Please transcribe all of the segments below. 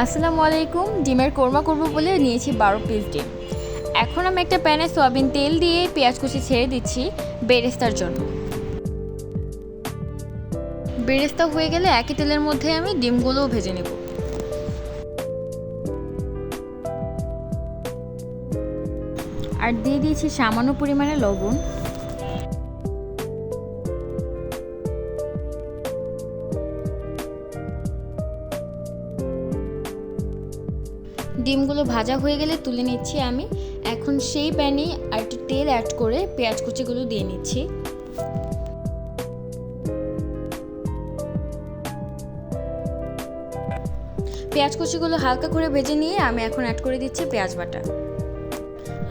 আসসালামু আলাইকুম। ডিমের কোরমা করব বলে নিয়েছি 12 পিস ডিম। এখন আমি একটা প্যানে সয়াবিন তেল দিয়ে পেঁয়াজ কুচি ছেড়ে দিচ্ছি বেরেস্তার জন্য। বেরেস্তা হয়ে গেলে একই তেলের মধ্যে আমি ডিমগুলোও ভেজে নেব। আর দিয়ে দিয়েছি সামান্য পরিমাণে লবণ। ডিমগুলো ভাজা হয়ে গেলে তুলে নিচ্ছি আমি। এখন সেই প্যানে আর একটু তেল অ্যাড করে পেঁয়াজ কুচিগুলো দিয়ে নিচ্ছি। পেঁয়াজ কুচিগুলো হালকা করে ভেজে নিয়ে আমি এখন অ্যাড করে দিচ্ছি পেঁয়াজ বাটা।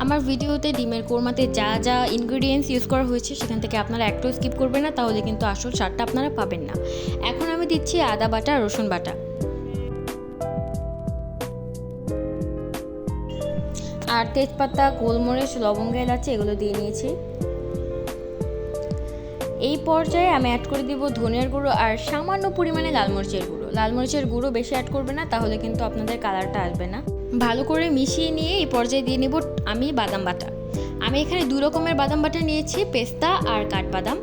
আমার ভিডিওতে ডিমের কোরমাতে যা যা ইনগ্রেডিয়েন্টস ইউজ করা হয়েছে সেখান থেকে আপনারা একটাও স্কিপ করবেন না, তাহলে কিন্তু আসল স্বাদটা আপনারা পাবেন না। এখন আমি দিচ্ছি আদা বাটা, রসুন বাটা আর তেজপাতা, গোলমরিচ, লবঙ্গ, এলাচি এগুলো দিয়ে নিয়েছি। এই পর্যায়ে আমি অ্যাড করে দিব ধনিয়ার গুঁড়ো আর সামান্য পরিমাণে লাল মরিচের গুঁড়ো। লাল মরিচের গুঁড়ো বেশি অ্যাড করবে না, তাহলে কিন্তু আপনাদের কালারটা আসবে না। ভালো করে মিশিয়ে নিয়ে এই পর্যায়ে দিয়ে নেব আমি বাদাম বাটা। আমি এখানে 2 রকমের বাদাম বাটা নিয়েছি, পেস্তা আর কাঠবাদাম।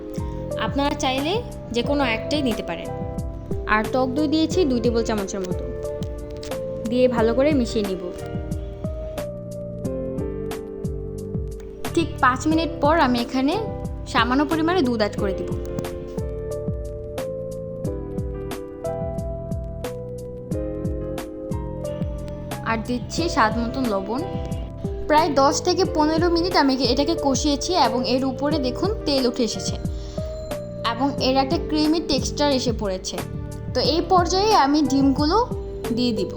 আপনারা চাইলে যে কোনো একটাই নিতে পারেন। আর টক দই দিয়েছি 2 টেবিল চামচের মতো, দিয়ে ভালো করে মিশিয়ে নিব। ঠিক 5 মিনিট পর আমি এখানে সামান্য পরিমাণে দুধ অ্যাড করে দিব। আর দিচ্ছি স্বাদ মতন লবণ। প্রায় 10 থেকে 15 মিনিট আমি এটাকে কষিয়েছি এবং এর উপরে দেখুন তেল উঠে এসেছে এবং এর একটা ক্রিমি টেক্সচার এসে পড়েছে। তো এই পর্যায়ে আমি ডিমগুলো দিয়ে দিব।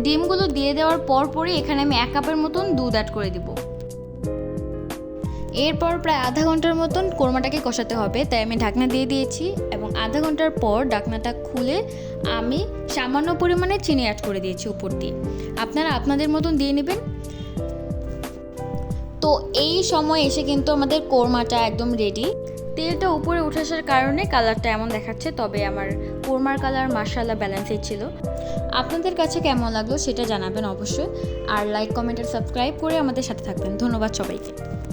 ডিমগুলো দিয়ে দেওয়ার পরই এখানে আমি 1 কাপের মতন দুধ অ্যাড করে দিব। এরপর প্রায় আধা ঘন্টার মতন কোরমাটাকে কষাতে হবে, তাই আমি ঢাকনা দিয়ে দিয়েছি এবং আধা ঘন্টার পর ঢাকনাটা খুলে আমি সামান্য পরিমাণে চিনি অ্যাড করে দিয়েছি উপর দিয়ে। আপনারা আপনাদের মতন দিয়ে নেবেন। তো এই সময় এসে কিন্তু আমাদের কোরমাটা একদম রেডি। তেলটা উপরে উঠে আসার কারণে কালারটা এমন দেখাচ্ছে, তবে আমার কোরমার কালার মাশাআল্লাহ ব্যালেন্সের ছিল। আপনাদের কাছে কেমন লাগলো সেটা জানাবেন অবশ্যই। আর লাইক, কমেন্ট আর সাবস্ক্রাইব করে আমাদের সাথে থাকবেন। ধন্যবাদ সবাইকে।